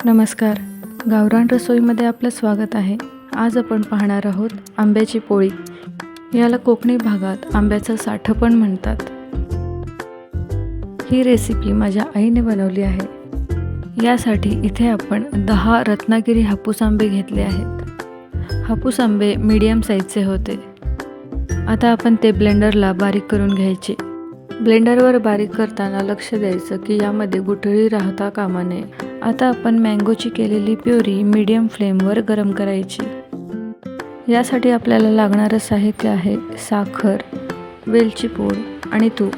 नमस्कार. गावरान रसोईमध्ये आपलं स्वागत आहे. आज आपण पाहणार आहोत आंब्याची पोळी. याला कोकणी भागात आंब्याचं साठं पण म्हणतात. ही रेसिपी माझ्या आईने बनवली आहे. यासाठी इथे आपण 10 रत्नागिरी हापूस आंबे घेतले आहेत. हापूस आंबे मीडियम साईजचे होते. आता आपण ते ब्लेंडरला बारीक करून घ्यायचे. ब्लेंडरवर बारीक करताना लक्ष द्यायचं की यामध्ये गुठळी राहता कामा नये. आता आपण मँगोची केलेली प्युरी मीडियम फ्लेमवर गरम करायची. यासाठी आपल्याला लागणारं साहित्य आहे साखर, वेलची पूड आणि तूप.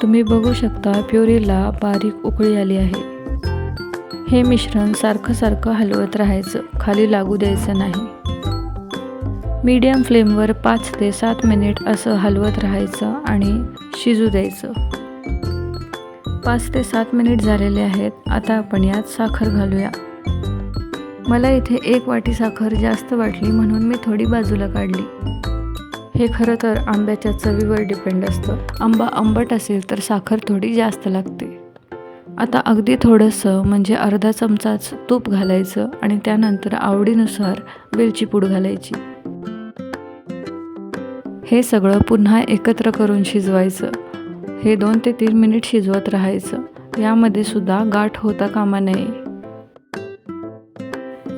तुम्ही बघू शकता प्युरीला बारीक उकळी आली आहे. हे मिश्रण सारखं हलवत राहायचं, खाली लागू द्यायचं नाही. मीडियम फ्लेमवर 5 ते 7 मिनिट असं हलवत राहायचं आणि शिजू द्यायचं. 5 ते 7 मिनिट झालेले आहेत. आता आपण यात साखर घालूया. मला इथे 1 वाटी साखर जास्त वाटली म्हणून मी थोडी बाजूला काढली. हे खरं तर आंब्याच्या चवीवर डिपेंड असतं. आंबा आंबट असेल तर साखर थोडी जास्त लागते. आता अगदी थोडंसं म्हणजे अर्धा चमचाच तूप घालायचं आणि त्यानंतर आवडीनुसार वेलची पूड घालायची. हे सगळं पुन्हा एकत्र करून शिजवायचं. हे 2 ते 3 मिनिट शिजवत राहायचं. यामध्ये सुद्धा गाठ होता कामा नये.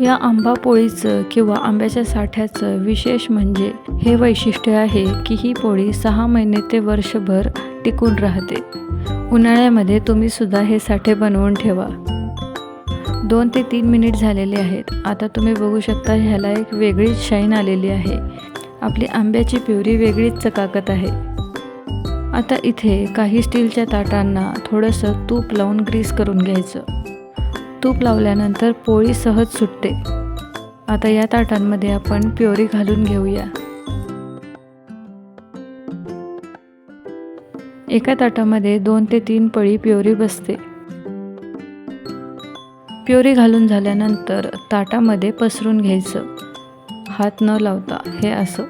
या आंबा पोळीचं किंवा आंब्याच्या साठ्याचं विशेष म्हणजे हे वैशिष्ट्य आहे की ही पोळी 6 महिने ते वर्षभर टिकून राहते. उन्हाळ्यामध्ये तुम्ही सुद्धा हे साठे बनवून ठेवा. 2 ते 3 मिनिट झालेले आहेत. आता तुम्ही बघू शकता ह्याला एक वेगळीच शाईन आलेली आहे. आपली आंब्याची प्युरी वेगळीच चकाकत आहे. आता इथे काही स्टीलच्या ताटांना थोडंसं तूप लावून ग्रीस करून घ्यायचं. तूप लावल्यानंतर पोळी सहज सुटते. आता या ताटांमध्ये आपण प्युरी घालून घेऊया. एका ताटामध्ये 2 ते 3 पळी प्युरी बसते. प्युरी घालून झाल्यानंतर ताटामध्ये पसरून घ्यायचं. हात न लावता हे असं.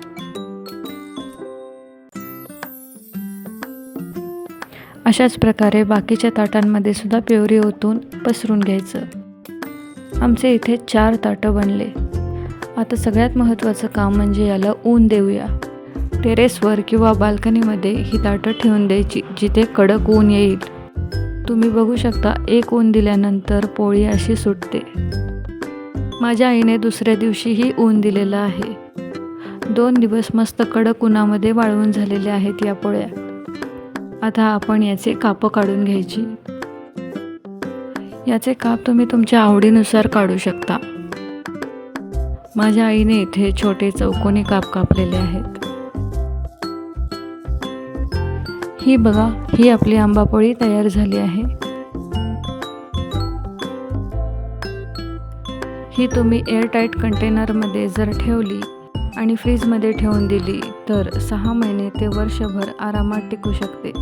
अशाच प्रकारे बाकीच्या ताटांमध्ये सुद्धा प्युरी ओतून पसरून घ्यायचं. आमचे इथे 4 ताटं बनले. आता सगळ्यात महत्त्वाचं काम म्हणजे याला ऊन देऊया. टेरेसवर किंवा बाल्कनीमध्ये ही ताटं ठेवून द्यायची जिथे कडक ऊन येईल. तुम्ही बघू शकता 1 ऊन दिल्यानंतर पोळी अशी सुटते. माझ्या आईने दुसऱ्या दिवशीही ऊन दिलेलं आहे. 2 दिवस मस्त कडक उन्हामध्ये वाळवून झालेले आहेत या पोळ्या. आता आपण याचे कापं काढून घ्यायची. याचे काप तुम्ही तुमच्या आवडीनुसार काढू शकता. माझ्या आईने इथे छोटे चौकोनी काप कापलेले आहेत. ही बघा, ही आपली आंबापोळी तयार झाली आहे. ही तुम्ही एअरटाईट कंटेनरमध्ये जर ठेवली आणि फ्रीजमध्ये ठेवून दिली तर 6 महिने ते वर्षभर आरामात टिकू शकते.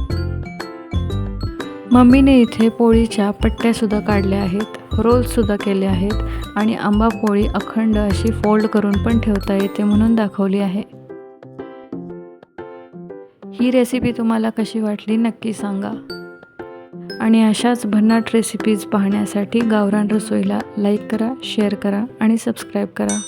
मम्मीने इथे पोळीच्या पट्ट्यासुद्धा काढल्या आहेत, रोलसुद्धा केले आहेत आणि आंबा पोळी अखंड अशी फोल्ड करून पण ठेवता येते म्हणून दाखवली आहे. ही रेसिपी तुम्हाला कशी वाटली नक्की सांगा. आणि अशाच भन्नाट रेसिपीज पाहण्यासाठी गावरान रसोईला लाईक करा, शेअर करा आणि सबस्क्राईब करा.